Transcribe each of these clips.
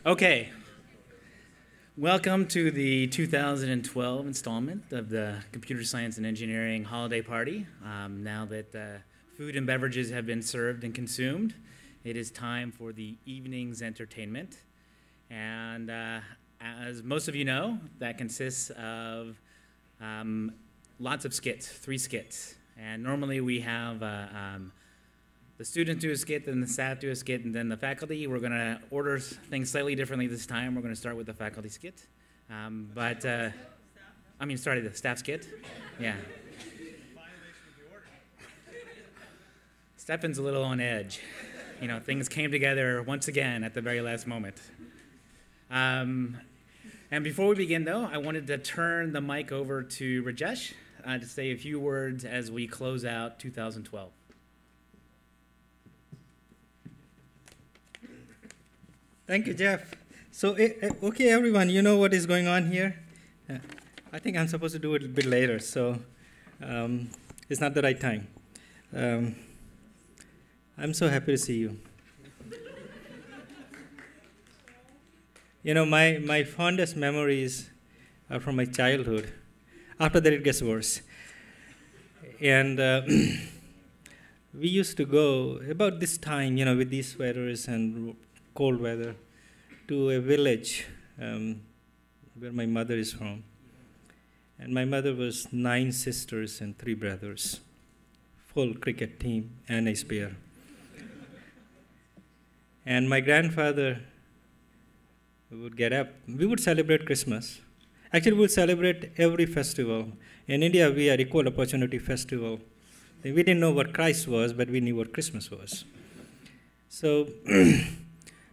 Okay, welcome to the 2012 installment of the Computer Science and Engineering Holiday Party. Now that food and beverages have been served and consumed, it is time for the evening's entertainment. And as most of you know, that consists of lots of skits, 3 skits. And normally we have the students do a skit, then the staff do a skit, and then the faculty. We're going to order things slightly differently this time. We're going to start with the faculty skit. The staff skit. Yeah. Stefan's a little on edge. You know, things came together once again at the very last moment. And before we begin, though, I wanted to turn the mic over to Rajesh to say a few words as we close out 2012. Thank you, Jeff. So, okay, everyone, you know what is going on here? I think I'm supposed to do it a bit later, so it's not the right time. I'm so happy to see you. You know, my fondest memories are from my childhood. After that, it gets worse. And we used to go about this time, you know, with these sweaters and cold weather, to a village where my mother is from. And my mother was 9 sisters and 3 brothers, full cricket team and a spare. And my grandfather would get up. We would celebrate Christmas. Actually, we would celebrate every festival. In India, we had equal opportunity festival. We didn't know what Christ was, but we knew what Christmas was. So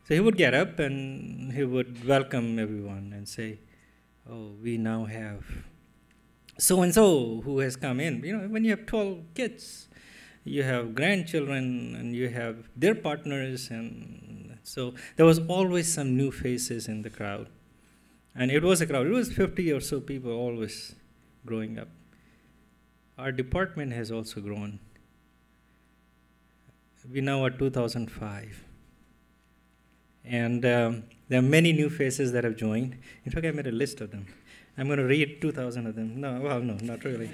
he would get up and he would welcome everyone and say, "Oh, we now have so-and-so who has come in." You know, when you have 12 kids, you have grandchildren and you have their partners, and so there was always some new faces in the crowd. And it was a crowd. It was 50 or so people always growing up. Our department has also grown. We now are 2005. And there are many new faces that have joined. In fact, I made a list of them. I'm going to read 2,000 of them. No, not really.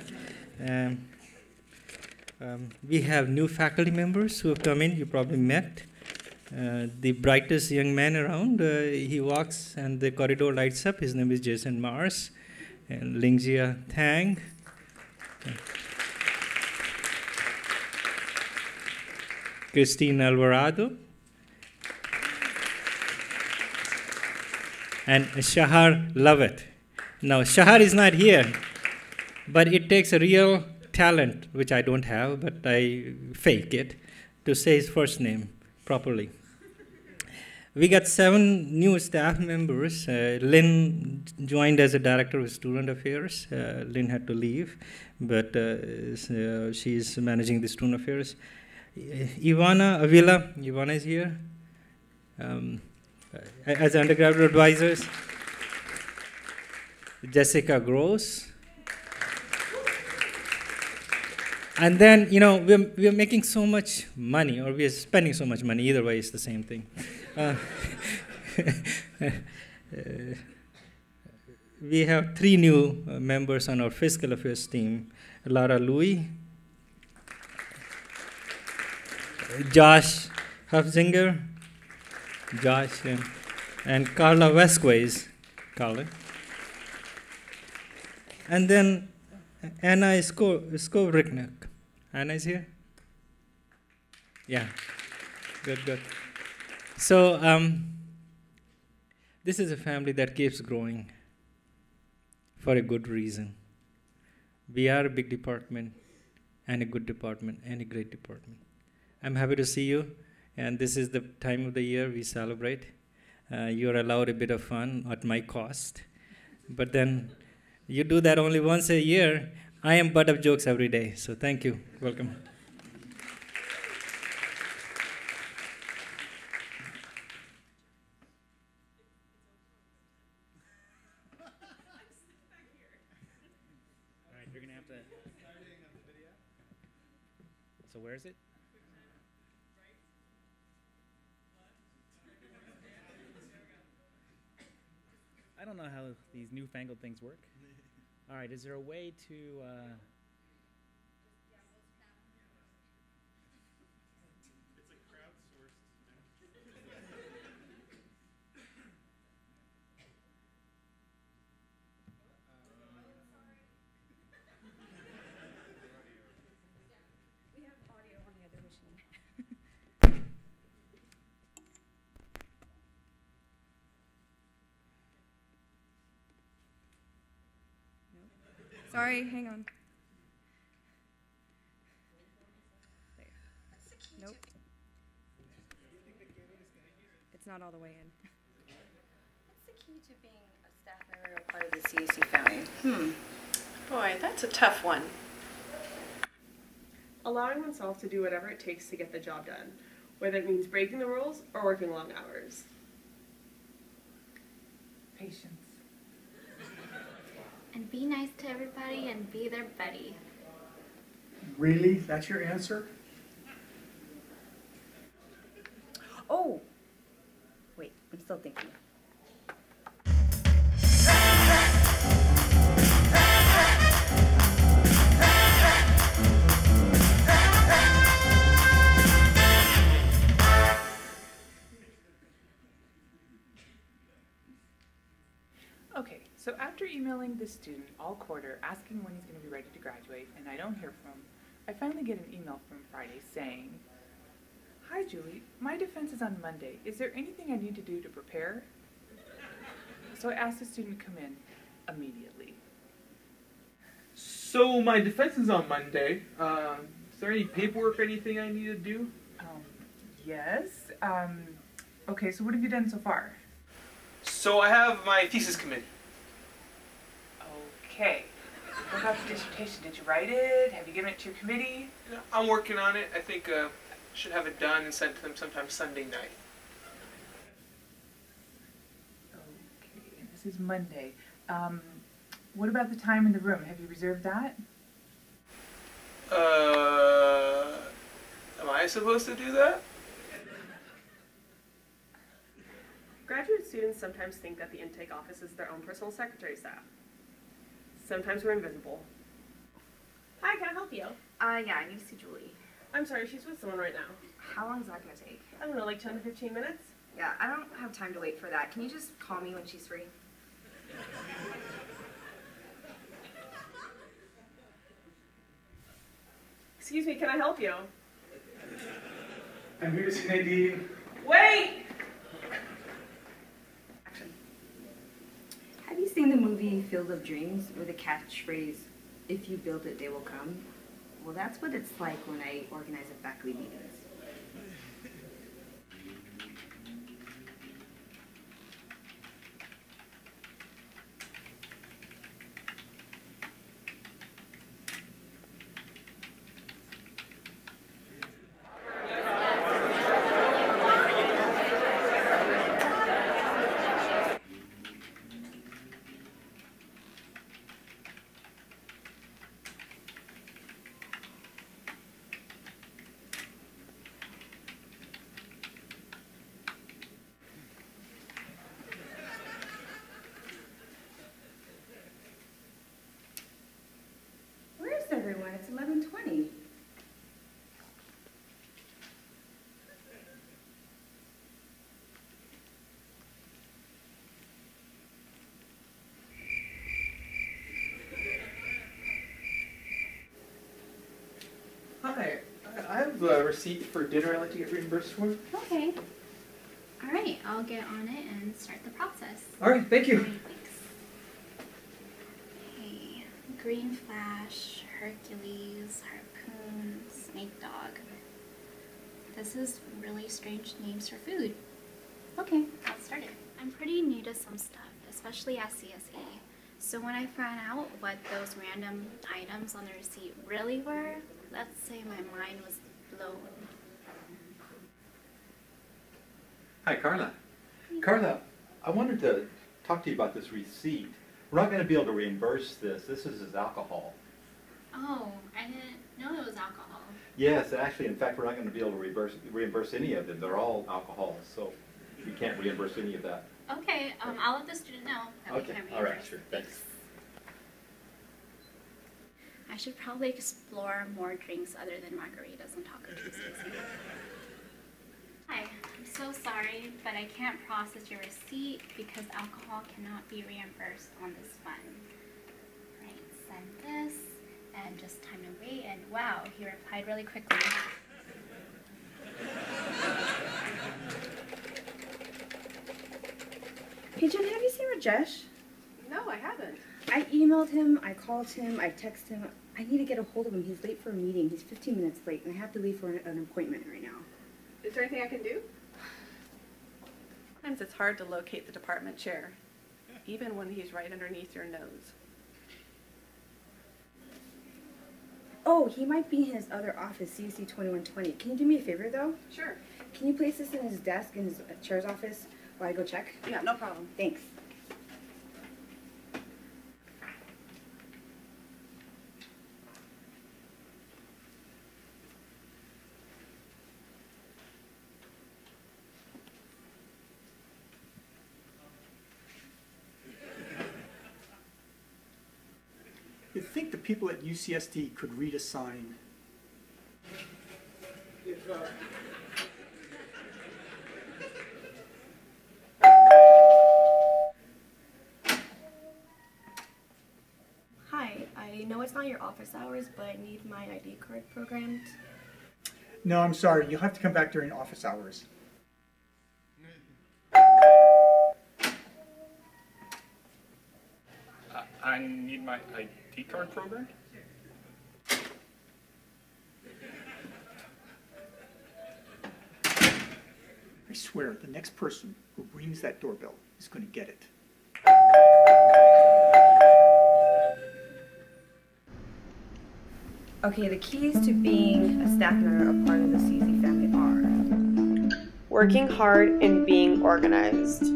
We have new faculty members who have come in. You probably met. The brightest young man around. He walks and the corridor lights up. His name is Jason Mars and Lingjia Tang. Christine Alvarado. And Shahar Lovett. Now, Shahar is not here, but it takes a real talent, which I don't have, but I fake it, to say his first name properly. We got 7 new staff members. Lynn joined as a director of student affairs. Lynn had to leave, but she's managing the student affairs. Ivana Avila, Ivana is here. As undergraduate advisors, Jessica Gross. And then, you know, we're making so much money, or we're spending so much money. Either way, it's the same thing. We have 3 new members on our fiscal affairs team. Lara Louie, Josh Hufzinger, Josh, and Carla Vasquez. Carla. And then Anna Skovricknek. Anna is here? Yeah. Good. So this is a family that keeps growing for a good reason. We are a big department and a good department and a great department. I'm happy to see you. And this is the time of the year we celebrate. You're allowed a bit of fun at my cost. But then you do that only once a year. I am butt of jokes every day. So thank you. Welcome. All right, you're going to have to... So where is it? I don't know how these newfangled things work. All right, is there a way to... It's a crowdsourced. We have audio on the other machine. Nope. Sorry, hang on. There. Nope. It's not all the way in. What's the key to being a staff member or part of the CSE family? Boy, that's a tough one. Allowing oneself to do whatever it takes to get the job done, whether it means breaking the rules or working long hours. Patience. And be nice to everybody and be their buddy. Really? That's your answer? Oh! Wait, I'm still thinking. Okay, so after emailing the student all quarter asking when he's going to be ready to graduate, and I don't hear from him, I finally get an email from Friday saying, "Hi Julie, my defense is on Monday. Is there anything I need to do to prepare?" So I asked the student to come in immediately. So my defense is on Monday. Is there any paperwork or anything I need to do? Yes. Okay, so what have you done so far? So I have my thesis committee. Okay. What about the dissertation? Did you write it? Have you given it to your committee? I'm working on it. I think should have it done and sent to them sometime Sunday night. Okay, and this is Monday. What about the time in the room? Have you reserved that? Am I supposed to do that? Graduate students sometimes think that the intake office is their own personal secretary staff. Sometimes we're invisible. Hi, can I help you? Yeah, I need to see Julie. I'm sorry, she's with someone right now. How long is that gonna take? I don't know, like 10 to 15 minutes? Yeah, I don't have time to wait for that. Can you just call me when she's free? Excuse me, can I help you? I'm here to see Nadine. Wait! Have you seen the movie Field of Dreams, where the catchphrase, "If you build it, they will come"? Well, that's what it's like when I organize a faculty meetings. Where's everyone? It's 11:20. Hi, I have a receipt for dinner I'd like to get reimbursed for. Okay. All right, I'll get on it and start the process. All right, thank you. All right, thanks. Okay, Green Flash, Hercules, Harpoon, Snake Dog. This is really strange names for food. Okay, I'll start it. I'm pretty new to some stuff, especially at CSE. So when I found out what those random items on the receipt really were, let's say my mind was blown. Hi, Carla. Carla, I wanted to talk to you about this receipt. We're not going to be able to reimburse this. This is alcohol. Oh, I didn't know it was alcohol. Yes, actually, in fact, we're not going to be able to reimburse any of them. They're all alcohol, so we can't reimburse any of that. Okay, I'll let the student know that we Okay, can't all right, reimburse. sure, thanks. I should probably explore more drinks other than margaritas and Taco Tuesdays. Hi, I'm so sorry, but I can't process your receipt because alcohol cannot be reimbursed on this fund. Right, send this, and just time to wait, and wow, he replied really quickly. Hey Jen, have you seen Rajesh? No, I haven't. I emailed him, I called him, I texted him. I need to get a hold of him. He's late for a meeting. He's 15 minutes late, and I have to leave for an appointment right now. Is there anything I can do? Sometimes it's hard to locate the department chair, even when he's right underneath your nose. Oh, he might be in his other office, CSE 2120. Can you do me a favor, though? Sure. Can you place this in his desk in his chair's office while I go check? Yeah, no problem. Thanks. You'd think the people at UCSD could read a sign. Hi, I know it's not your office hours, but I need my ID card programmed. No, I'm sorry. You'll have to come back during office hours. I need my ID card programmed? I swear, the next person who rings that doorbell is going to get it. Okay, the keys to being a staff member or part of the CSE family are Working hard and being organized.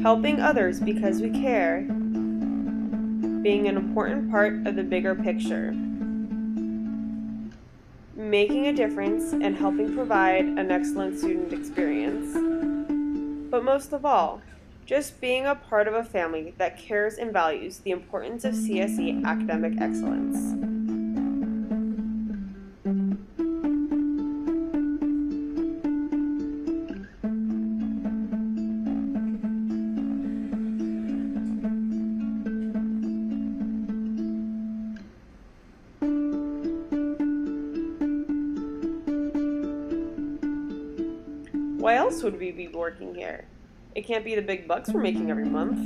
Helping others because we care. Being an important part of the bigger picture. Making a difference and helping provide an excellent student experience. But most of all, just being a part of a family that cares and values the importance of CSE academic excellence. Why else would we be working here? It can't be the big bucks we're making every month.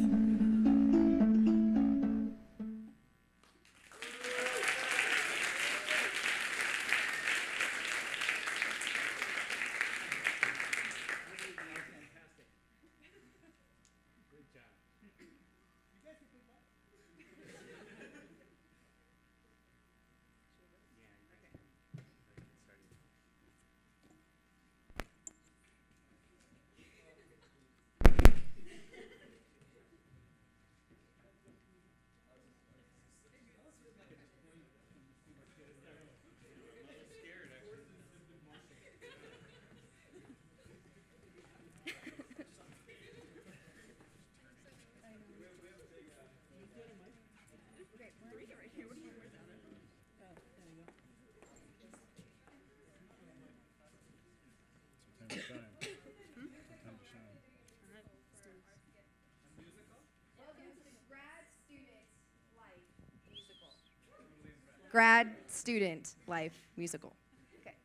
Grad student life musical. Okay.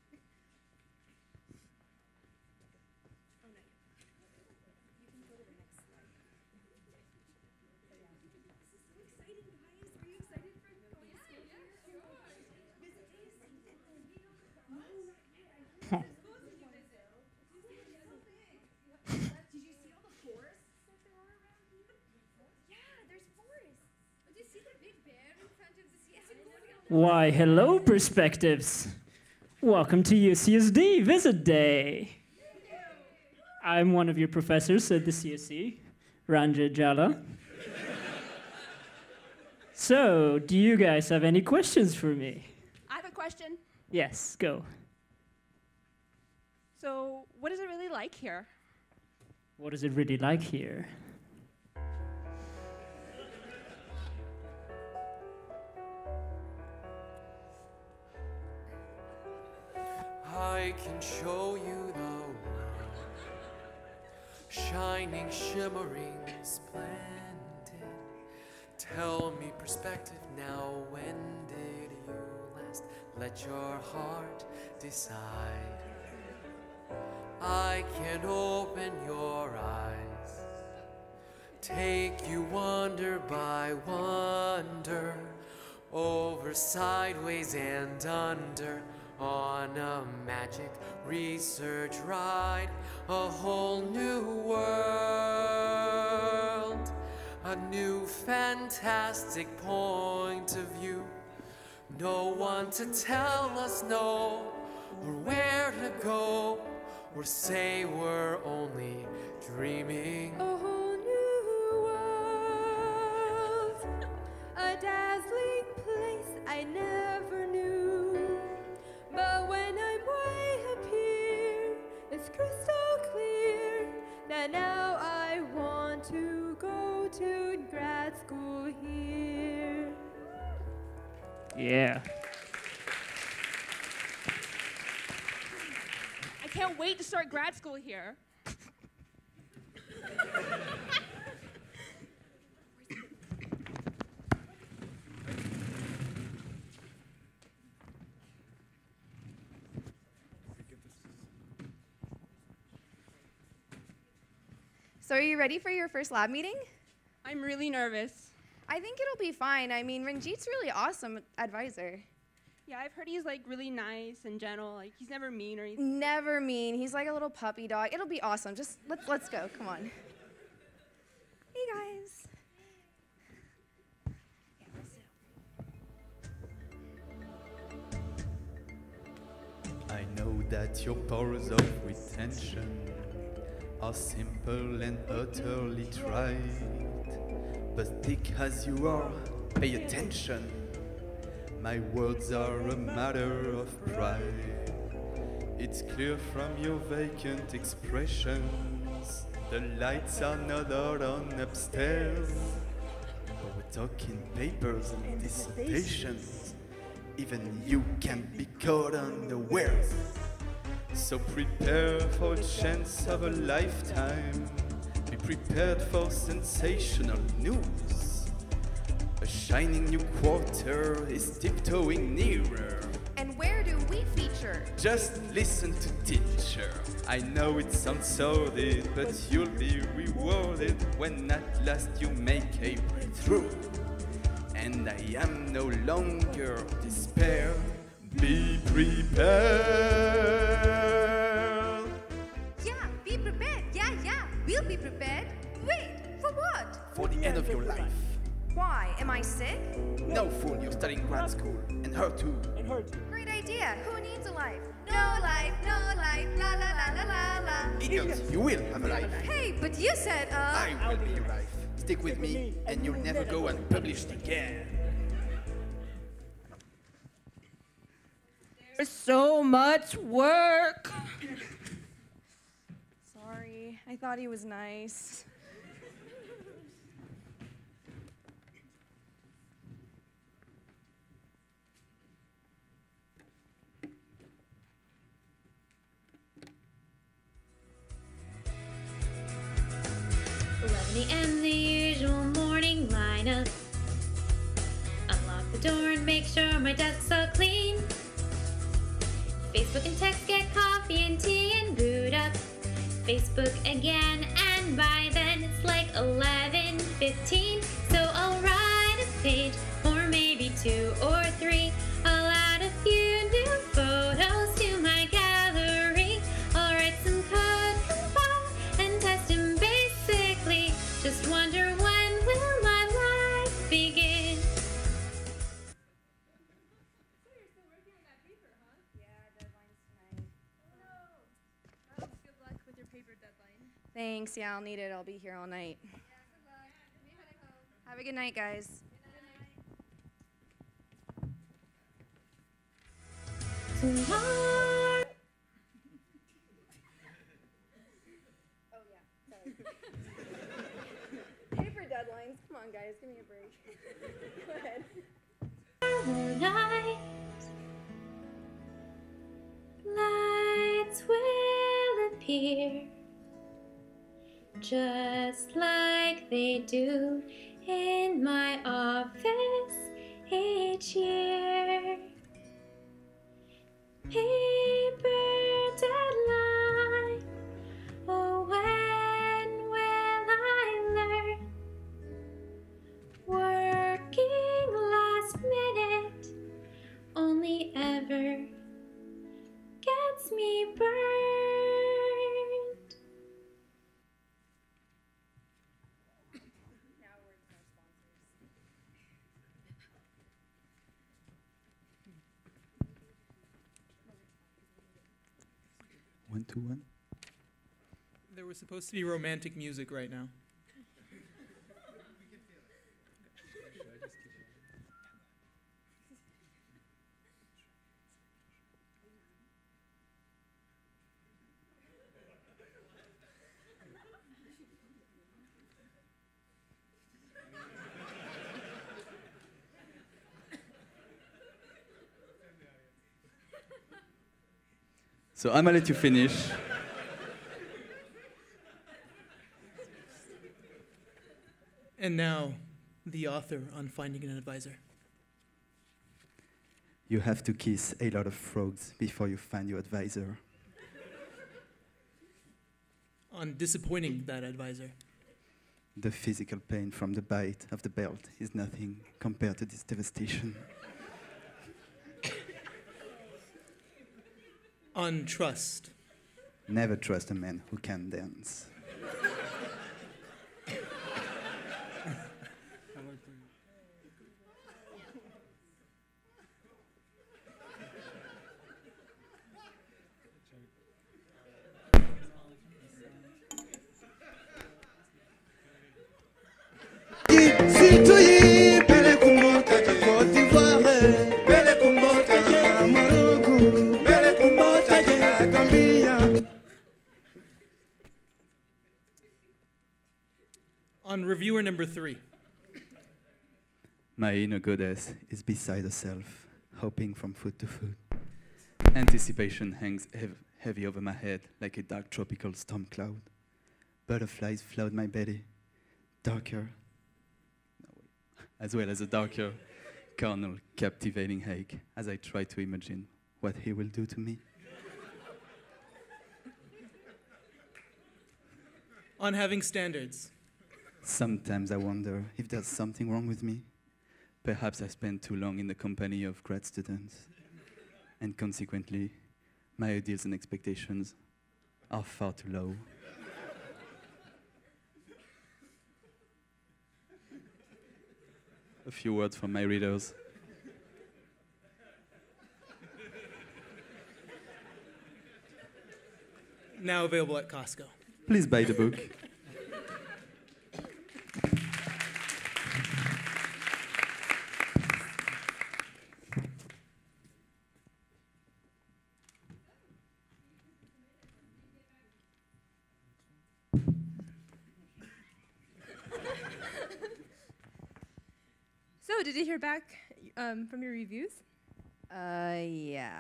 Why, hello, perspectives. Welcome to UCSD Visit Day. I'm one of your professors at the CSE, Ranja Jala. So, do you guys have any questions for me? I have a question. Yes, go. So, what is it really like here? What is it really like here? I can show you the world, shining, shimmering, splendid. Tell me perspective now, when did you last let your heart decide? I can open your eyes, take you wonder by wonder, over, sideways, and under, on a magic research ride, a whole new world, a new fantastic point of view. No one to tell us no, or where to go, or say we're only dreaming. A whole new world, a dazzling place I never knew. But when I'm way up here, it's crystal clear that now I want to go to grad school here. Yeah. I can't wait to start grad school here. So are you ready for your first lab meeting? I'm really nervous. I think it'll be fine. I mean, Ranjit's really awesome advisor. Yeah, I've heard he's like really nice and gentle. Like he's never mean or anything. Never mean. He's like a little puppy dog. It'll be awesome. Just let's go. Come on. Hey guys. I know that your powers of retention are simple and utterly trite, but thick as you are, pay attention. My words are a matter of pride. It's clear from your vacant expressions, the lights are not out on upstairs. But we're talking papers and dissertations. Even you can be caught unawares. So prepare for a chance of a lifetime. Be prepared for sensational news. A shining new quarter is tiptoeing nearer. And where do we feature? Just listen to teacher. I know it sounds sordid, but you'll be rewarded when at last you make a breakthrough. And I am no longer despair. Be prepared. Yeah, be prepared. Yeah, we'll be prepared. Wait, for what? For the end of your life. Why? Am I sick? No, fool, you're studying grad school. And her too. Great idea. Who needs a life? No life, no life, la la la la la la. Idiots, you will have a life. Hey, but you said, I will be your life. Stick with me, and you'll never go unpublished again. There's so much work. Sorry, I thought he was nice. And the usual morning lineup. Unlock the door and make sure my desk's so clean. Facebook and text, get coffee and tea and boot up Facebook again, and by then it's like 11:15. So I'll write a page, or maybe 2 or 3. I'll add a few new photos to my gallery. I'll write some code, compile, and test them basically. Just wonder, when will my life begin? Good luck with your paper deadline. Thanks. Yeah, I'll need it. I'll be here all night. Have a good night, guys. Tomorrow. Paper deadlines. Come on, guys, give me a break. Go ahead. Night, lights will appear just like they do in my office each year. Paper deadline, oh, when will I learn? Working last minute only ever gets me burned. One to one. There was supposed to be romantic music right now. So I'm gonna let you finish. And now, the author on finding an advisor. You have to kiss a lot of frogs before you find your advisor. On disappointing that advisor. The physical pain from the bite of the belt is nothing compared to this devastation. On trust. Never trust a man who can dance. On reviewer number 3. My inner goddess is beside herself, hopping from foot to foot. Anticipation hangs heavy over my head like a dark tropical storm cloud. Butterflies flood my belly, as well as a darker, carnal, captivating ache as I try to imagine what he will do to me. On having standards. Sometimes I wonder if there's something wrong with me. Perhaps I spent too long in the company of grad students, and consequently, my ideals and expectations are far too low. A few words from my readers. Now available at Costco. Please buy the book. So, did you hear back from your reviews? Yeah.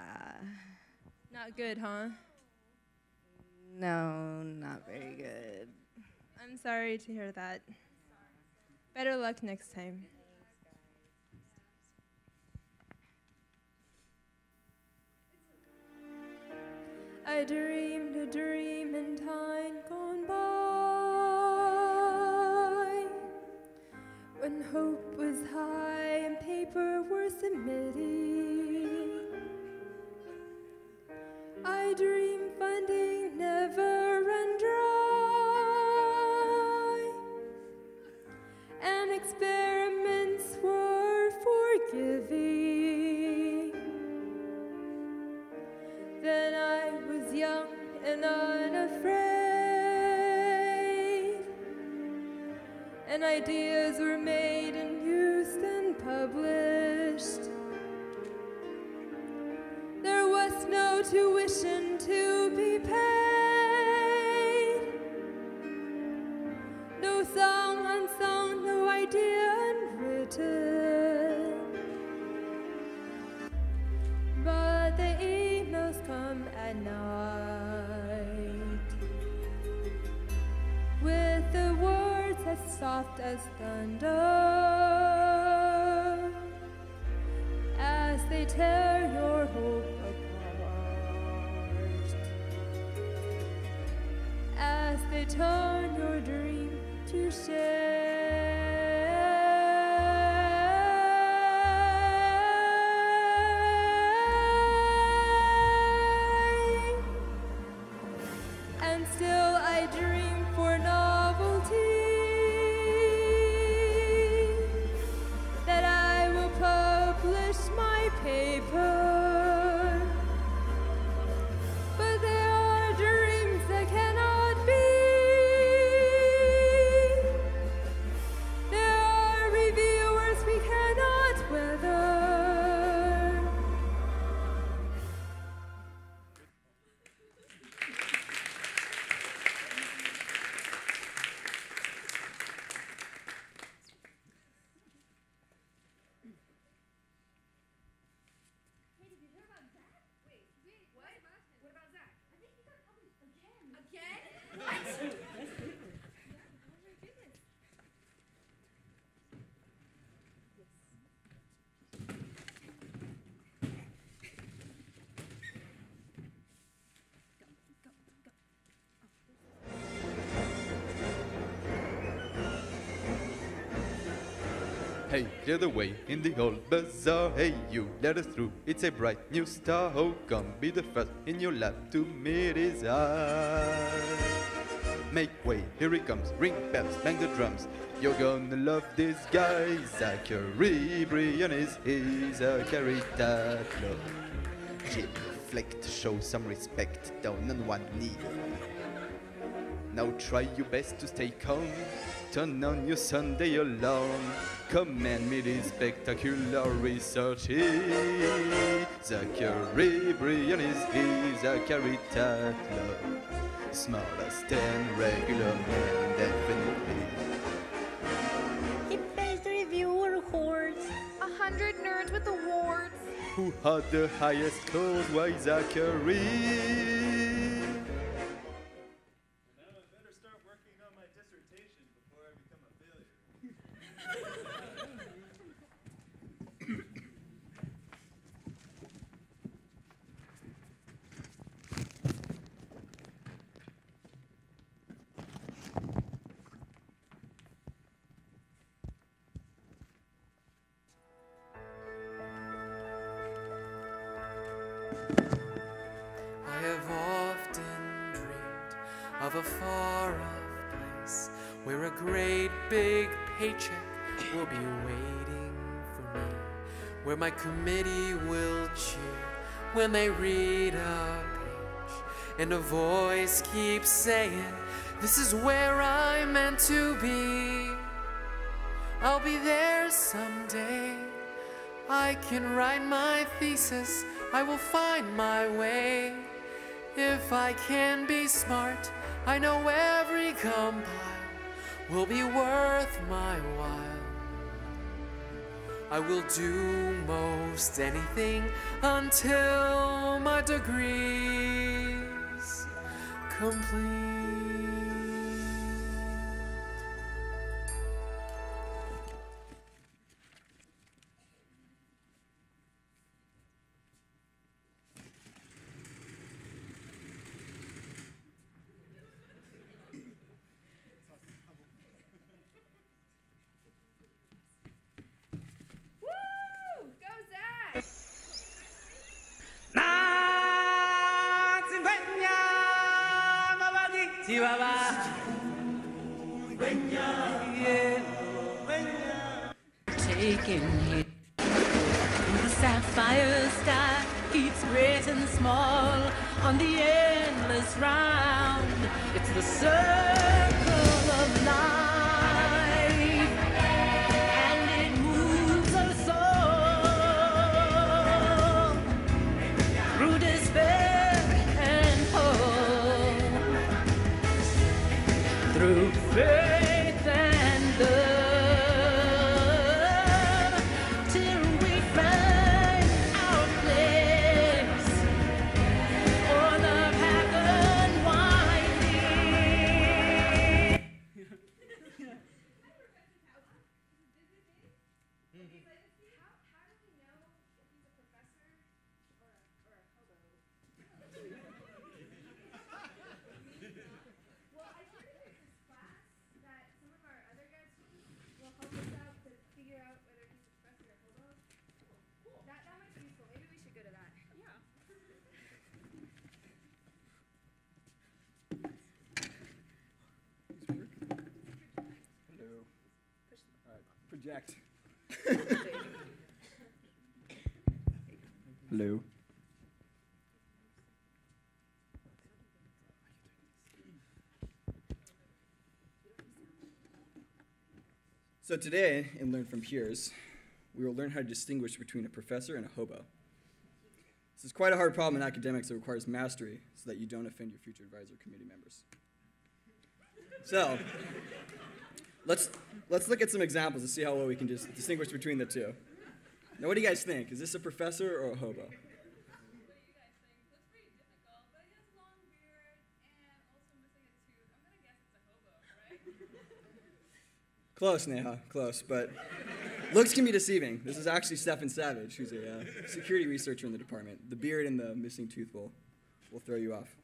Not good, huh? No, not very good. I'm sorry to hear that. Better luck next time. I dreamed a dream in time gone by, when hope was high and paper were submitting. I dreamed funding never run dry, and experiments were forgiving. Then I was young and unafraid, and ideas were made and used and published. There was no tuition to be paid, No song unsung, no idea unwritten. But the emails come at night with the words as soft as thunder, as they tear your hope apart, as they turn your dream to shame. And still I dream for novelty, that I will publish my paper. But there are dreams that cannot be. There are reviewers we cannot weather. Hey, clear the way in the old bazaar. Hey, you, let us through. It's a bright new star. Oh, come, be the first in your lap to meet his eye. Make way, here he comes. Ring bells, bang the drums. You're gonna love this guy. Zachary Brian is his carry that love. Genuflect, show some respect, down on one knee. Now try your best to stay calm. Turn on your Sunday alarm. Command me this spectacular research. Zachary Brian is he, Zachary Tatler. Smartest and regular man, definitely. He faced reviewer hordes, 100 nerds with awards. Who had the highest scores? Why Zachary? I have often dreamed of a far-off place where a great big paycheck will be waiting for me, where my committee will cheer when they read a page, and a voice keeps saying, "This is where I'm meant to be. I'll be there someday. I can write my thesis. I will find my way. If I can be smart, I know every compile will be worth my while. I will do most anything until my degree's complete." Taking it. The sapphire sky keeps great and small on the endless round. It's the circle of life, and it moves us all through despair and hope, through faith Eject. Hello. So today, in Learn from Peers, we will learn how to distinguish between a professor and a hobo. This is quite a hard problem in academics that requires mastery so that you don't offend your future advisor committee members. So, let's look at some examples to see how well we can just distinguish between the two. Now, what do you guys think? Is this a professor or a hobo? Close, Neha, close, but looks can be deceiving. This is actually Stefan Savage, who's a security researcher in the department. The beard and the missing tooth will throw you off.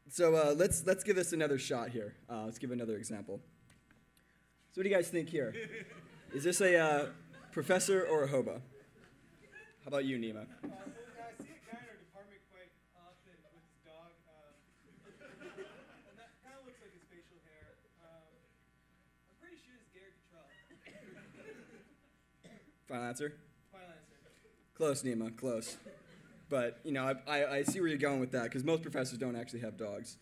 So let's give this another shot here. Let's give another example. So what do you guys think here? Is this a professor or a hobo? How about you, Nima? Final answer? Final answer. Close, Nima, close. But, you know, I see where you're going with that, because most professors don't actually have dogs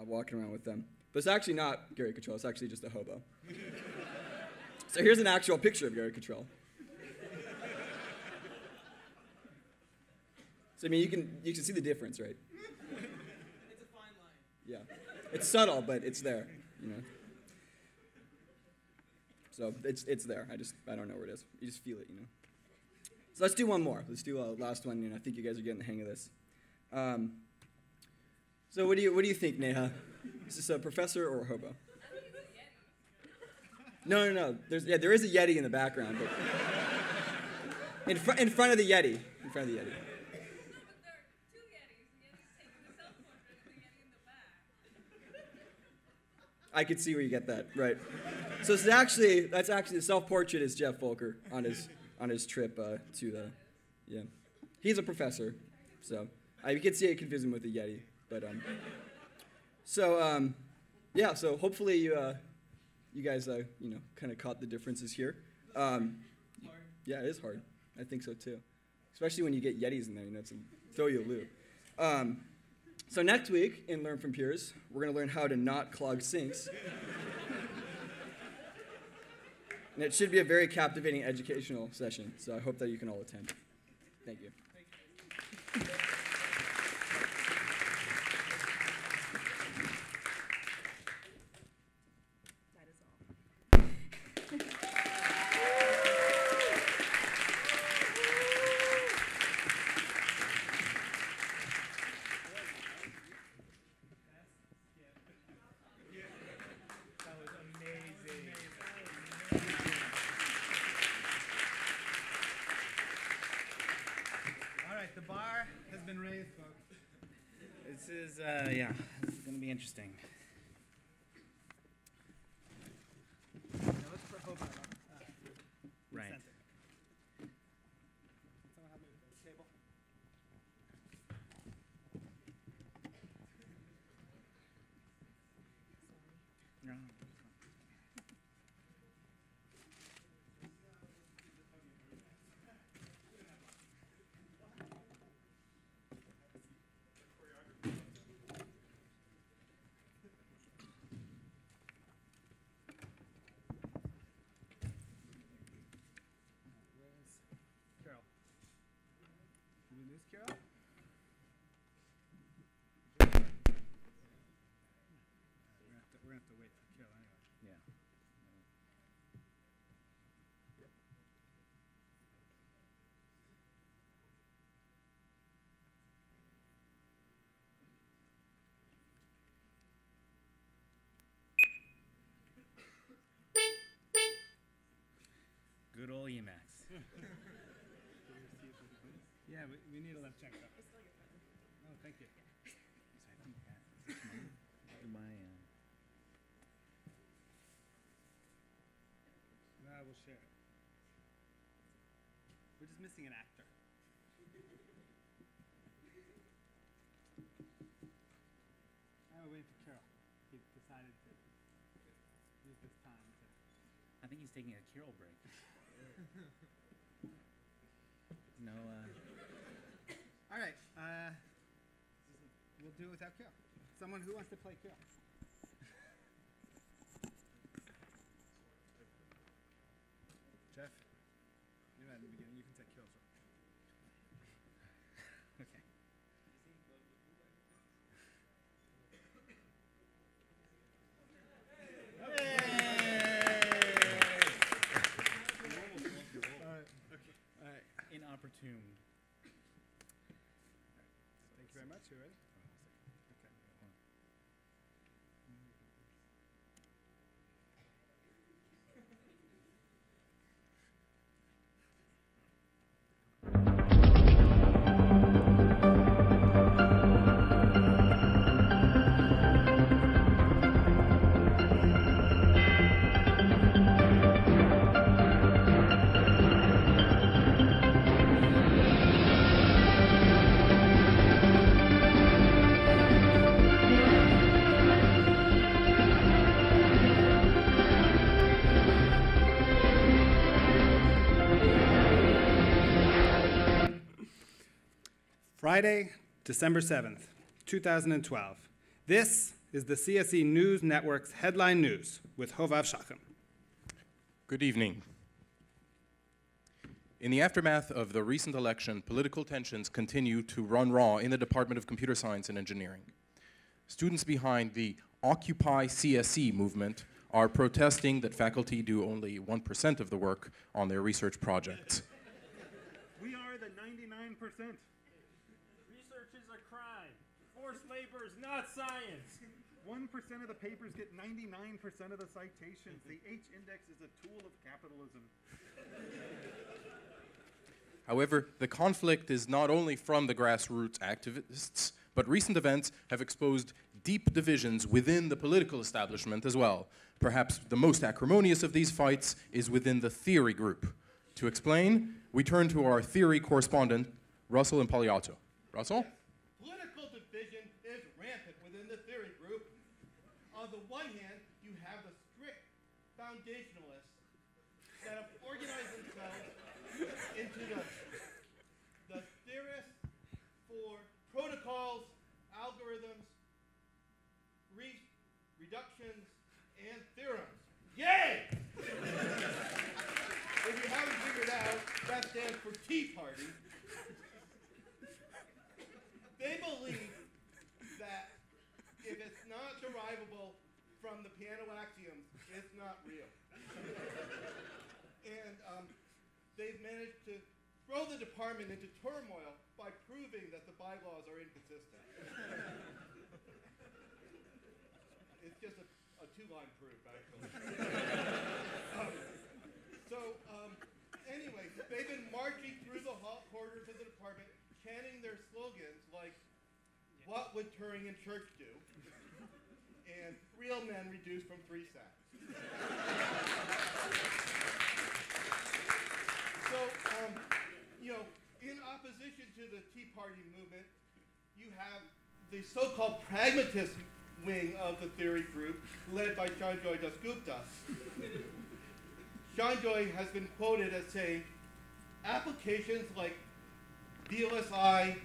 walking around with them. But it's actually not Gary Cottrell, it's actually just a hobo. So here's an actual picture of Gary Cottrell. So, I mean, you can see the difference, right? It's a fine line. Yeah. It's subtle, but it's there, you know. So it's there. I don't know where it is. You just feel it, you know. So let's do one more. Let's do a last one, and I think you guys are getting the hang of this. So what do you think, Neha? Is this a professor or a hobo? I think it's a Yeti. No. There is a Yeti in the background, but in front of the Yeti. In front of the Yeti. I could see where you get that, right? So that's actually the self-portrait is Jeff Volker on his trip to the, yeah. He's a professor, so you can see it confuse him with the Yeti, but yeah. So hopefully you guys kind of caught the differences here. Yeah, it is hard. I think so too, especially when you get Yetis in there. You know, it's throw you a loop. So next week in Learn from Peers, we're going to learn how to not clog sinks. And it should be a very captivating educational session, so I hope that you can all attend. Thank you. That is all. The bar has been raised, folks. This is going to be interesting. Now let's put hobo Right. center. Someone help me with the table? No. Carol. Did we lose Carol? We're gonna have to wait for Carol anyway. Yeah. Good old Emacs. Yeah, we need a left check though. Oh, thank you. We'll share it. We're just missing an actor. We're waiting for Carol. He decided to use this time to. I think he's taking a Carol break. No. All right. We'll do it without Carol. Someone who wants to play Carol. Jeff, you're not in the beginning. You can take Carol's role. Okay. Inopportune. Thank you very much. You ready? Friday, December 7th, 2012. This is the CSE News Network's Headline News with Hovav Shachem. Good evening. In the aftermath of the recent election, political tensions continue to run raw in the Department of Computer Science and Engineering. Students behind the Occupy CSE movement are protesting that faculty do only 1% of the work on their research projects. We are the 99%. Research is a crime. Forced labor is not science. 1% of the papers get 99% of the citations. The H-index is a tool of capitalism. However, the conflict is not only from the grassroots activists, but recent events have exposed deep divisions within the political establishment as well. Perhaps the most acrimonious of these fights is within the theory group. To explain, we turn to our theory correspondent, Russell Impagliato. Russell? Political division is rampant within the theory group. On the one hand, you have the strict foundationalists that have organized themselves into the theorists for protocols, algorithms, reductions, and theorems. Yay! If you haven't figured out, that stands for Tea Party. They believe that if it's not derivable from the piano axioms, it's not real. And they've managed to throw the department into turmoil by proving that the bylaws are inconsistent. It's just a two-line proof, actually. Anyway, they've been marching through the corridors of the department, chanting their slogans like, "What would Turing and Church do?" and "Real men reduced from 3 sacks." So, in opposition to the Tea Party movement, you have the so-called pragmatist wing of the theory group, led by Sanjoy Dasgupta. Sanjoy has been quoted as saying, applications like VLSI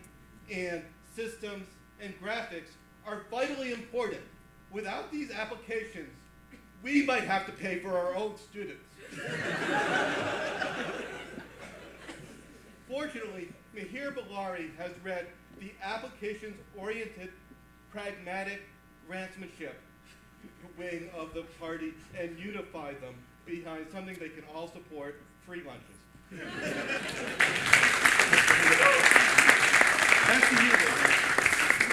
and systems and graphics are vitally important. Without these applications, we might have to pay for our own students. Fortunately, Mihir Bellari has read the applications-oriented, pragmatic grantsmanship wing of the party and unified them behind something they can all support, free lunches.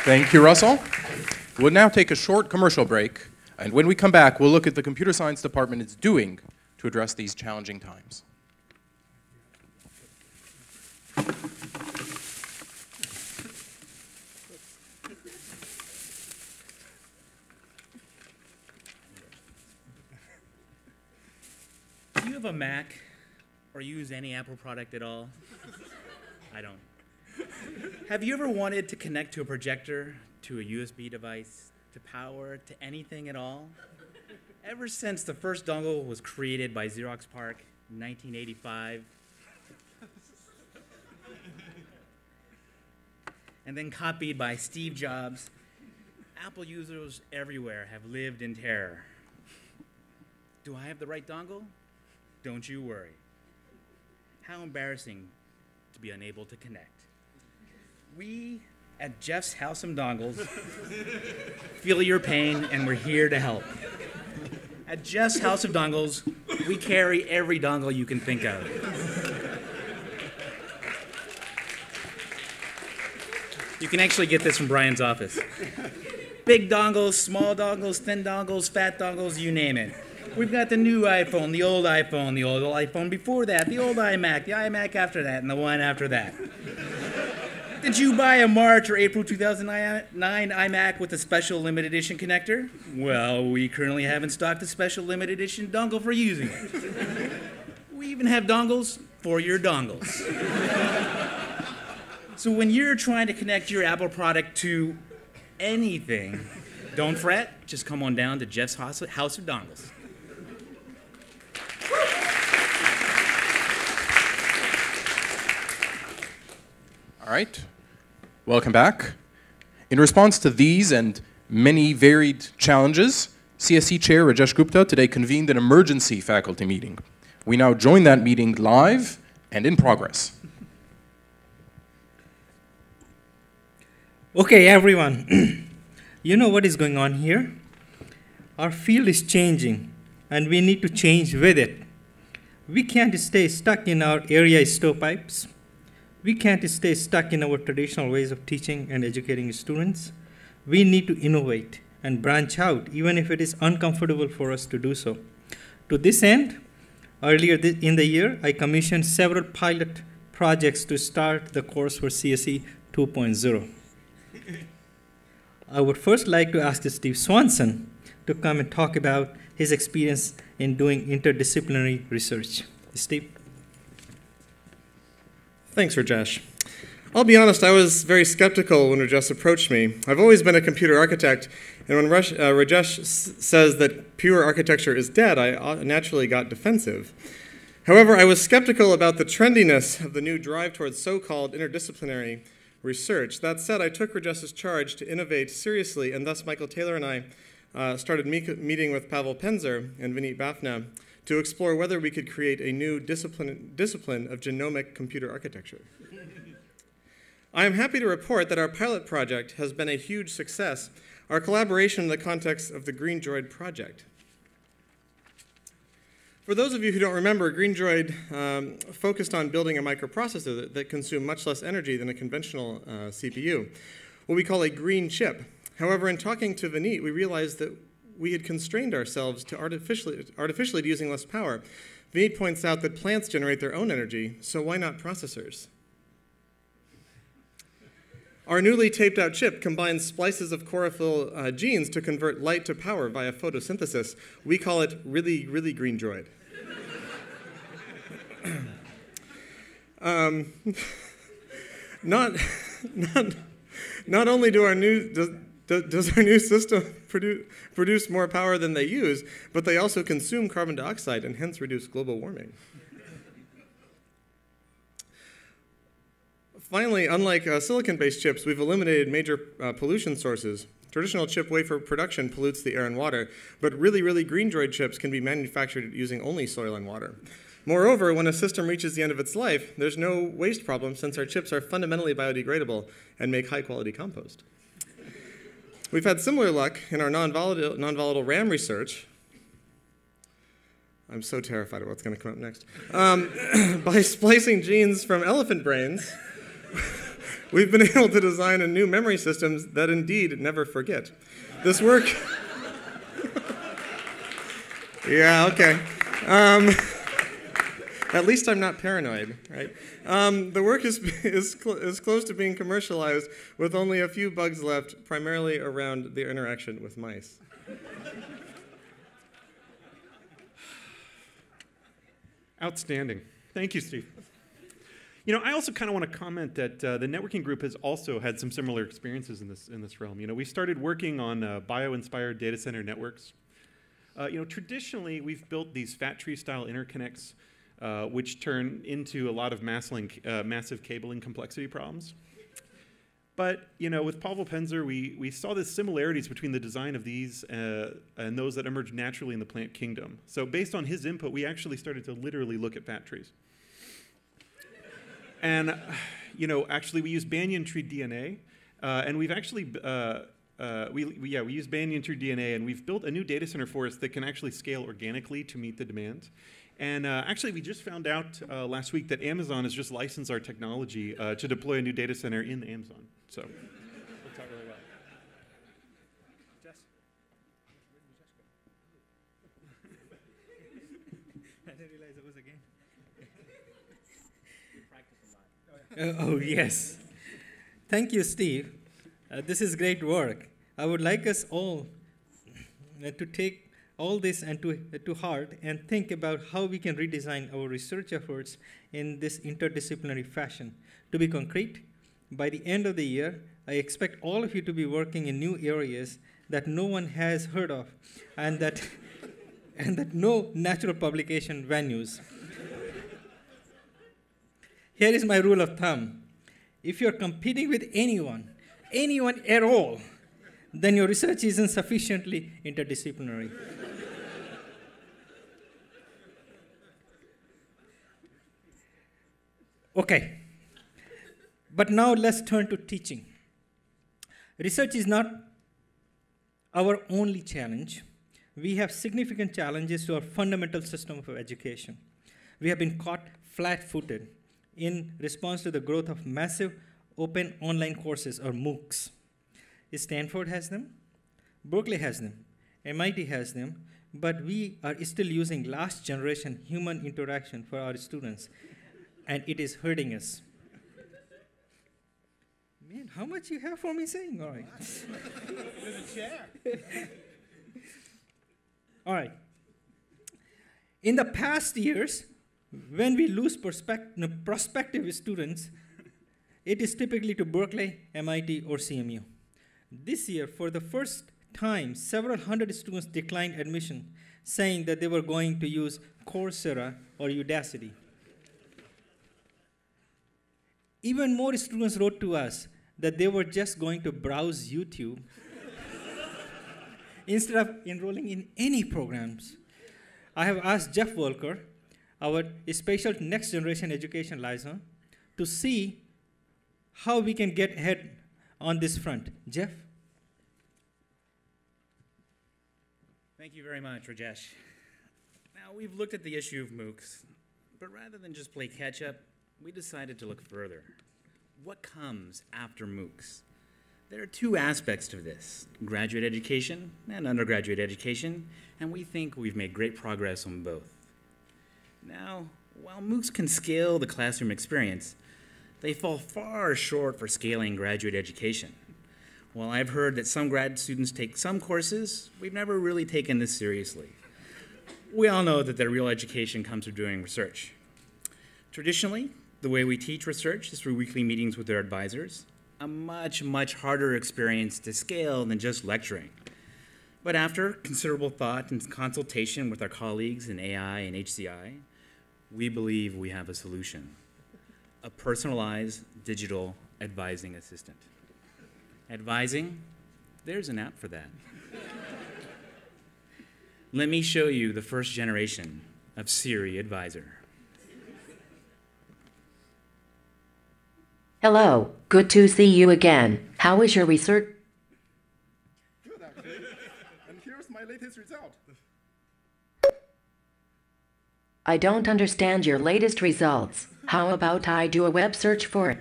Thank you, Russell. We'll now take a short commercial break, and when we come back, we'll look at the computer science department is doing to address these challenging times. Do you have a Mac or use any Apple product at all? I don't. Have you ever wanted to connect to a projector, to a USB device, to power, to anything at all? Ever since the first dongle was created by Xerox PARC in 1985, and then copied by Steve Jobs, Apple users everywhere have lived in terror. Do I have the right dongle? Don't you worry. How embarrassing to be unable to connect. We at Jeff's House of Dongles feel your pain, and we're here to help. At Jeff's House of Dongles, we carry every dongle you can think of. You can actually get this from Brian's office. Big dongles, small dongles, thin dongles, fat dongles, you name it. We've got the new iPhone, the old iPhone before that, the old iMac, the iMac after that, and the one after that. Did you buy a March or April 2009 iMac with a special limited edition connector? Well, we currently have in stock the special limited edition dongle for using it. We even have dongles for your dongles. So when you're trying to connect your Apple product to anything, don't fret, just come on down to Jeff's House of Dongles. All right, welcome back. In response to these and many varied challenges, CSE Chair Rajesh Gupta today convened an emergency faculty meeting. We now join that meeting live and in progress. Okay, everyone, you know what is going on here? Our field is changing, and we need to change with it. We can't stay stuck in our area stovepipes. We can't stay stuck in our traditional ways of teaching and educating students. We need to innovate and branch out, even if it is uncomfortable for us to do so. To this end, earlier in the year, I commissioned several pilot projects to start the course for CSE 2.0. I would first like to ask Steve Swanson to come and talk about his experience in doing interdisciplinary research. Steve? Thanks, Rajesh. I'll be honest, I was very skeptical when Rajesh approached me. I've always been a computer architect, and when Rajesh says that pure architecture is dead, I naturally got defensive. However, I was skeptical about the trendiness of the new drive towards so-called interdisciplinary research. That said, I took Rajesh's charge to innovate seriously, and thus Michael Taylor and I started meeting with Pavel Penzer and Vineet Bafna to explore whether we could create a new discipline of genomic computer architecture. I am happy to report that our pilot project has been a huge success, our collaboration in the context of the Green Droid project. For those of you who don't remember, Green Droid focused on building a microprocessor that consumed much less energy than a conventional CPU, what we call a green chip. However, in talking to Vineet, we realized that we had constrained ourselves to artificially using less power. Vineet points out that plants generate their own energy, so why not processors? Our newly taped out chip combines splices of chlorophyll genes to convert light to power via photosynthesis. We call it really, really Green Droid. Not only do our new does our new system produce more power than they use, but they also consume carbon dioxide and hence reduce global warming. Finally, unlike silicon-based chips, we've eliminated major pollution sources. Traditional chip wafer production pollutes the air and water, but really, really Green Droid chips can be manufactured using only soil and water. Moreover, when a system reaches the end of its life, there's no waste problem since our chips are fundamentally biodegradable and make high-quality compost. We've had similar luck in our non-volatile RAM research. I'm so terrified of what's going to come up next. By splicing genes from elephant brains, we've been able to design a new memory systems that indeed never forget. This work... Yeah, okay. At least I'm not paranoid, right? The work is close to being commercialized with only a few bugs left, primarily around the interaction with mice. Outstanding. Thank you, Steve. You know, I also kind of want to comment that the networking group has also had some similar experiences in this realm. You know, we started working on bio-inspired data center networks. Traditionally, we've built these fat tree-style interconnects, which turn into a lot of massive cabling complexity problems. But with Pavel Penzer, we saw the similarities between the design of these and those that emerged naturally in the plant kingdom. So based on his input, we actually started to literally look at fat trees. And actually, we use banyan tree DNA, and we've actually we use banyan tree DNA, and we've built a new data center for us that can actually scale organically to meet the demand. And actually, we just found out last week that Amazon has just licensed our technology to deploy a new data center in Amazon. So, worked out really well. Jess? I didn't realize it was again. Oh, yes. Thank you, Steve. This is great work. I would like us all to take all this and to heart and think about how we can redesign our research efforts in this interdisciplinary fashion. To be concrete, by the end of the year, I expect all of you to be working in new areas that no one has heard of and that no natural publication venues. Here is my rule of thumb. If you're competing with anyone at all, then your research isn't sufficiently interdisciplinary. Okay, but now let's turn to teaching. Research is not our only challenge. We have significant challenges to our fundamental system of education. We have been caught flat-footed in response to the growth of massive open online courses, or MOOCs. Stanford has them, Berkeley has them, MIT has them, but we are still using last generation human interaction for our students, and it is hurting us. Man, how much you have for me saying? All right. There's a chair. All right. In the past years, when we lose prospective students, it is typically to Berkeley, MIT, or CMU. This year, for the first time, several hundred students declined admission, saying that they were going to use Coursera or Udacity. Even more students wrote to us that they were just going to browse YouTube instead of enrolling in any programs. I have asked Jeff Volker, our special next generation education liaison, to see how we can get ahead on this front. Jeff? Thank you very much, Rajesh. Now, we've looked at the issue of MOOCs, but rather than just play catch-up, we decided to look further. What comes after MOOCs? There are two aspects to this, graduate education and undergraduate education, and we think we've made great progress on both. Now, while MOOCs can scale the classroom experience, they fall far short for scaling graduate education. While I've heard that some grad students take some courses, we've never really taken this seriously. We all know that their real education comes through doing research. Traditionally, the way we teach research is through weekly meetings with their advisors, a much, much harder experience to scale than just lecturing. But after considerable thought and consultation with our colleagues in AI and HCI, we believe we have a solution: a personalized digital advising assistant. Advising? There's an app for that. Let me show you the first generation of Siri Advisor. Hello, good to see you again. How is your research? Good, actually. And here's my latest result. I don't understand your latest results. How about I do a web search for it?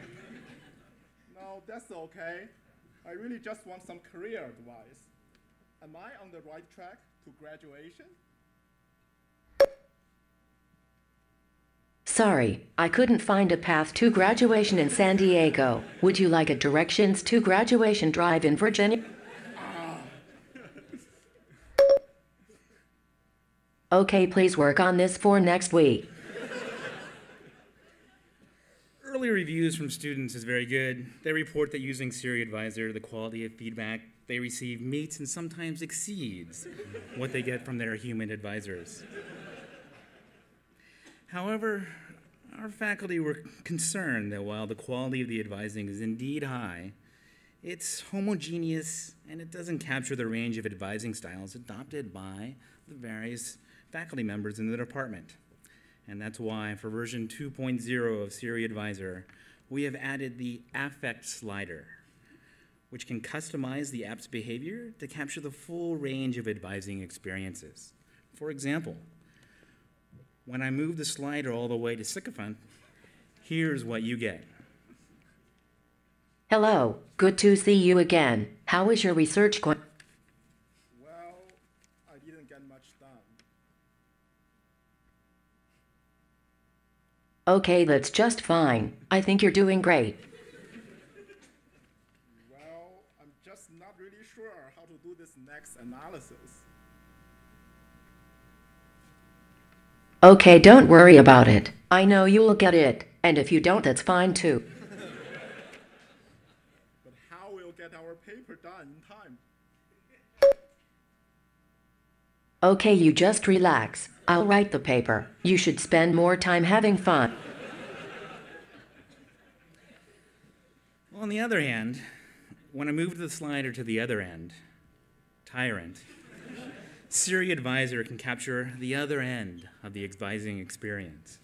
No, that's okay. I really just want some career advice. Am I on the right track to graduation? Sorry, I couldn't find a path to graduation in San Diego. Would you like a directions to graduation drive in Virginia? Okay, please work on this for next week. Early reviews from students is very good. They report that using Siri Advisor, the quality of feedback they receive meets and sometimes exceeds what they get from their human advisors. However, our faculty were concerned that while the quality of the advising is indeed high, it's homogeneous and it doesn't capture the range of advising styles adopted by the various faculty members in the department. And that's why for version 2.0 of Siri Advisor, we have added the affect slider, which can customize the app's behavior to capture the full range of advising experiences. For example, when I move the slider all the way to sycophant, here's what you get. Hello, good to see you again. How is your research going? Well, I didn't get much done. Okay, that's just fine. I think you're doing great. Well, I'm just not really sure how to do this next analysis. Okay, don't worry about it. I know you'll get it, and if you don't, that's fine too. But how will get our paper done in time? Okay, you just relax. I'll write the paper. You should spend more time having fun. Well, on the other hand, when I move the slider to the other end, tyrant, Siri Advisor can capture the other end of the advising experience.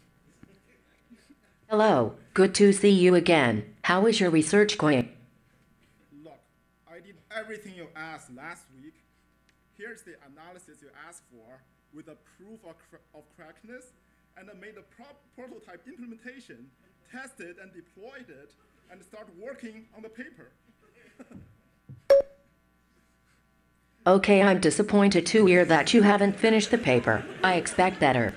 Hello, good to see you again. How is your research going? Look, I did everything you asked last week. Here's the analysis you asked for with a proof of correctness, and I made a prototype implementation, tested and deployed it, and start working on the paper. Okay, I'm disappointed to hear that you haven't finished the paper. I expect better.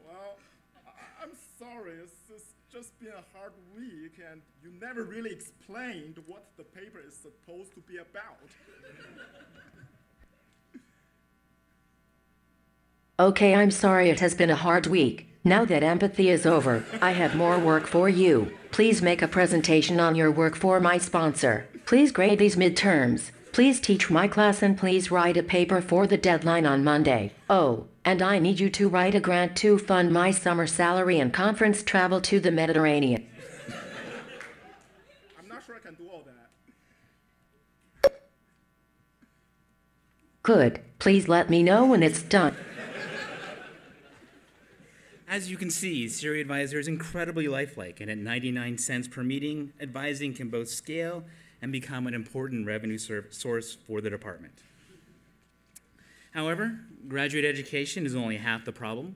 Well, I'm sorry, it's just been a hard week, and you never really explained what the paper is supposed to be about. Okay, I'm sorry it has been a hard week. Now that empathy is over, I have more work for you. Please make a presentation on your work for my sponsor. Please grade these midterms. Please teach my class and please write a paper for the deadline on Monday. Oh, and I need you to write a grant to fund my summer salary and conference travel to the Mediterranean. I'm not sure I can do all that. Good. Please let me know when it's done. As you can see, Siri Advisor is incredibly lifelike, and at 99 cents per meeting, advising can both scale and become an important revenue source for the department. However, graduate education is only half the problem,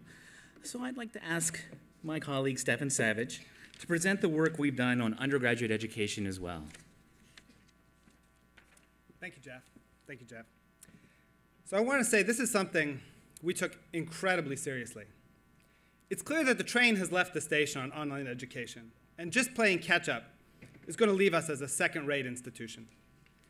so I'd like to ask my colleague Stefan Savage to present the work we've done on undergraduate education as well. Thank you, Jeff. Thank you, Jeff. So I want to say this is something we took incredibly seriously. It's clear that the train has left the station on online education, and just playing catch-up is going to leave us as a second-rate institution.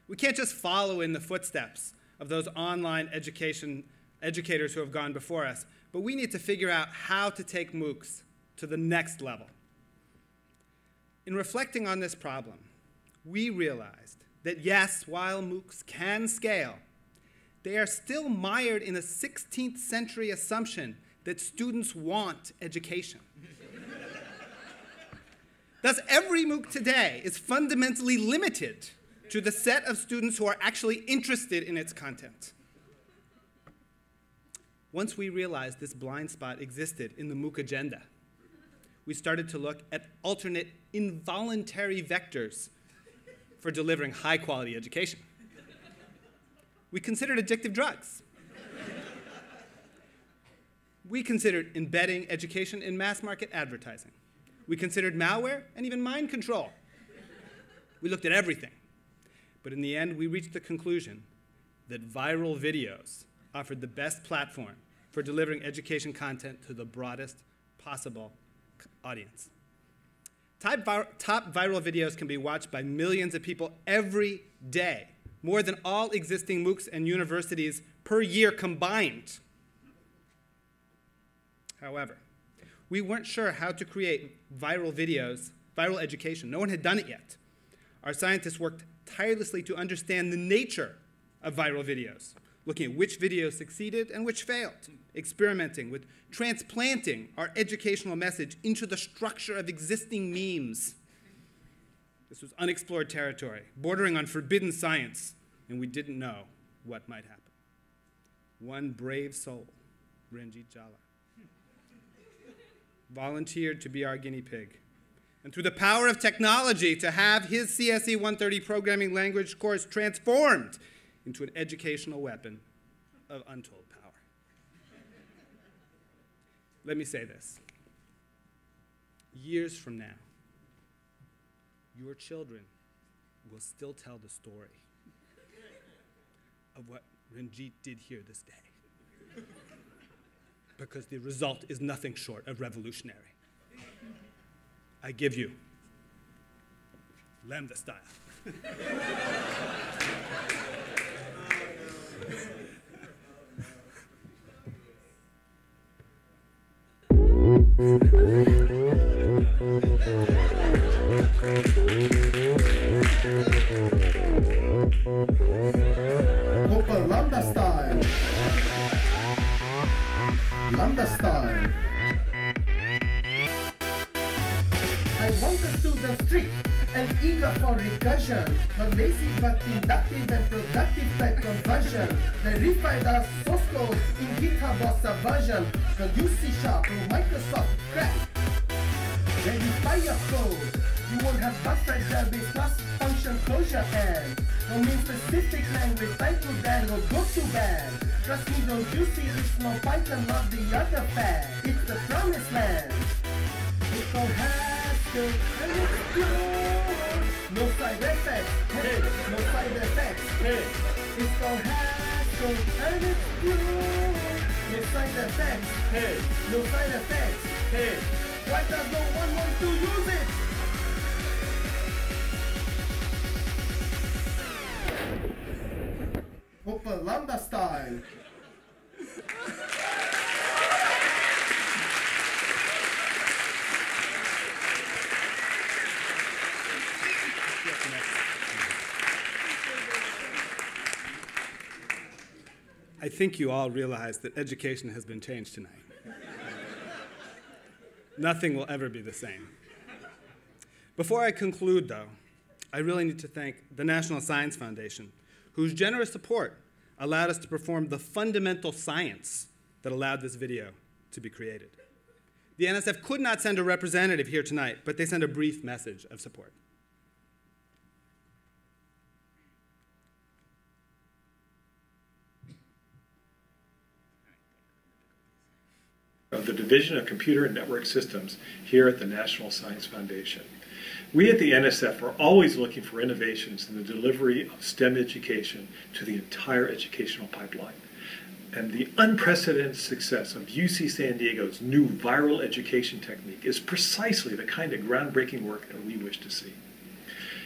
We can't just follow in the footsteps of those online educators who have gone before us, but we need to figure out how to take MOOCs to the next level. In reflecting on this problem, we realized that yes, while MOOCs can scale, they are still mired in a 16th century assumption that students want education. Thus, every MOOC today is fundamentally limited to the set of students who are actually interested in its content. Once we realized this blind spot existed in the MOOC agenda, we started to look at alternate involuntary vectors for delivering high-quality education. We considered addictive drugs. We considered embedding education in mass-market advertising. We considered malware and even mind control. We looked at everything. But in the end, we reached the conclusion that viral videos offered the best platform for delivering education content to the broadest possible audience. Top viral videos can be watched by millions of people every day, more than all existing MOOCs and universities per year combined. However, we weren't sure how to create viral videos, viral education. No one had done it yet. our scientists worked tirelessly to understand the nature of viral videos, looking at which videos succeeded and which failed, experimenting with transplanting our educational message into the structure of existing memes. This was unexplored territory, bordering on forbidden science, and we didn't know what might happen. One brave soul, Ranjit Jala, volunteered to be our guinea pig, and through the power of technology to have his CSE 130 programming language course transformed into an educational weapon of untold power. Let me say this. Years from now, your children will still tell the story of what Ranjit did here this day, because the result is nothing short of revolutionary. I give you Lambda style. Hopa Lambda style. Lambda style. I want us to the street and eager for recursion, not lazy but inductive and productive type conversion. Verify the source code in GitHub or Subversion. The use C# or Microsoft crack. Verify your code. You won't have buffer database plus function closure and domain specific language type to ban or go to ban. Trust me, don't you see it's no Python, not the other fad. It's the promised land. It's all haskell and explode. No side effects, hey, no side effects, hey. It's all haskell and explode. No side effects, hey, no side effects, hey. Why does no one want to use it? Hopa Lambda style. I think you all realize that education has been changed tonight. Nothing will ever be the same. Before I conclude, though, I really need to thank the National Science Foundation, whose generous support allowed us to perform the fundamental science that allowed this video to be created. The NSF could not send a representative here tonight, but they sent a brief message of support. Of the Division of Computer and Network Systems here at the National Science Foundation. We at the NSF are always looking for innovations in the delivery of STEM education to the entire educational pipeline. And the unprecedented success of UC San Diego's new viral education technique is precisely the kind of groundbreaking work that we wish to see.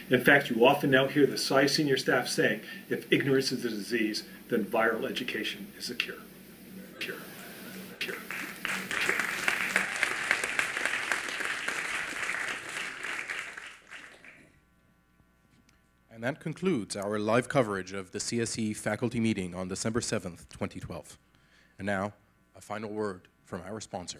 In fact, you often now hear the Sci senior staff saying, if ignorance is a disease, then viral education is a cure. Cure. Cure. And that concludes our live coverage of the CSE faculty meeting on December 7th, 2012. And now, a final word from our sponsor.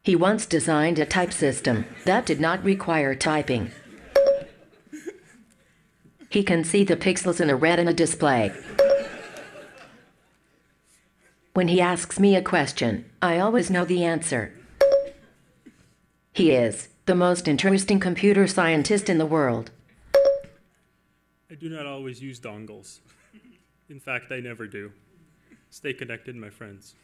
He once designed a type system that did not require typing. He can see the pixels in a retina display. When he asks me a question, I always know the answer. He is the most interesting computer scientist in the world. I do not always use dongles. In fact, I never do. Stay connected, my friends.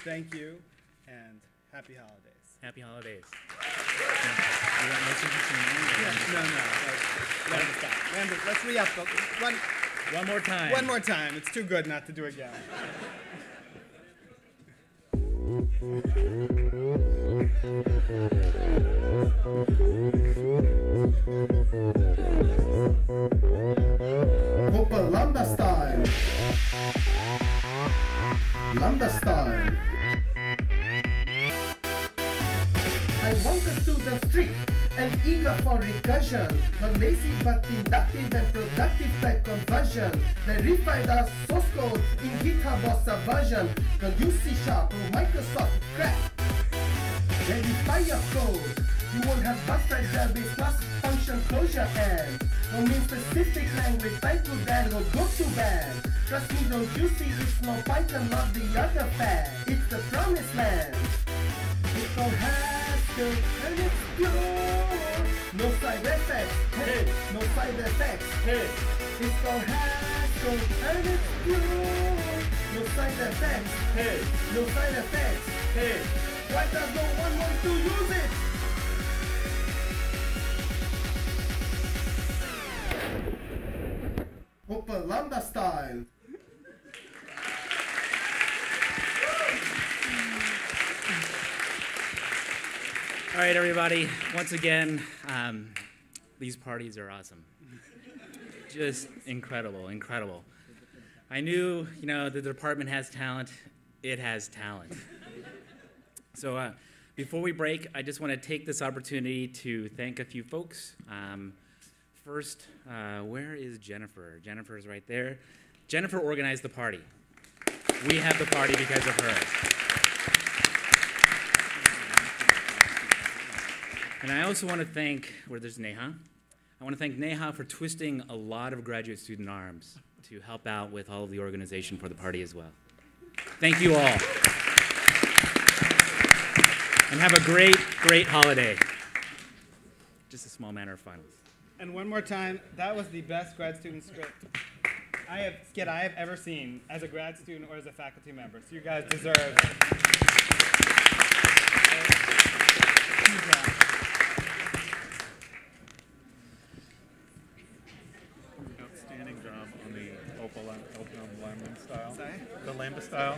Thank you, and happy holidays. Happy holidays. Lambda, let's re-up. One more time. One more time. It's too good not to do again. Hopa lambda style. Lambda style. I want the students strict and eager for recursion, not lazy but inductive and productive type conversion. Verify the source code in GitHub or Subversion. Don't use C# or Microsoft crap. Verify your code. You won't have buffer database plus function closure and no mean specific language type to that or go to bad. Trust me, don't you see it's no Python, not the other fad. It's the promised land. It's no hassle and it's pure. No side effects, hey. No side effects, hey. It's no hassle and it's pure. No side effects, hey. No side effects, hey. Why does no one want to use it? Hopa lambda style. All right, everybody. Once again, these parties are awesome. Just incredible, incredible. I knew, the department has talent. It has talent. So before we break, I just want to take this opportunity to thank a few folks. First, where is Jennifer? Jennifer's right there. Jennifer organized the party. We have the party because of her. And I also want to thank, there's Neha. I want to thank Neha for twisting a lot of graduate student arms to help out with all of the organization for the party as well. Thank you all. And have a great, great holiday. Just a small manner of finals. And one more time, that was the best grad student script I have ever seen as a grad student or as a faculty member. So you guys deserve Outstanding job on the Opal Lambda style. Sorry? The Lambda style.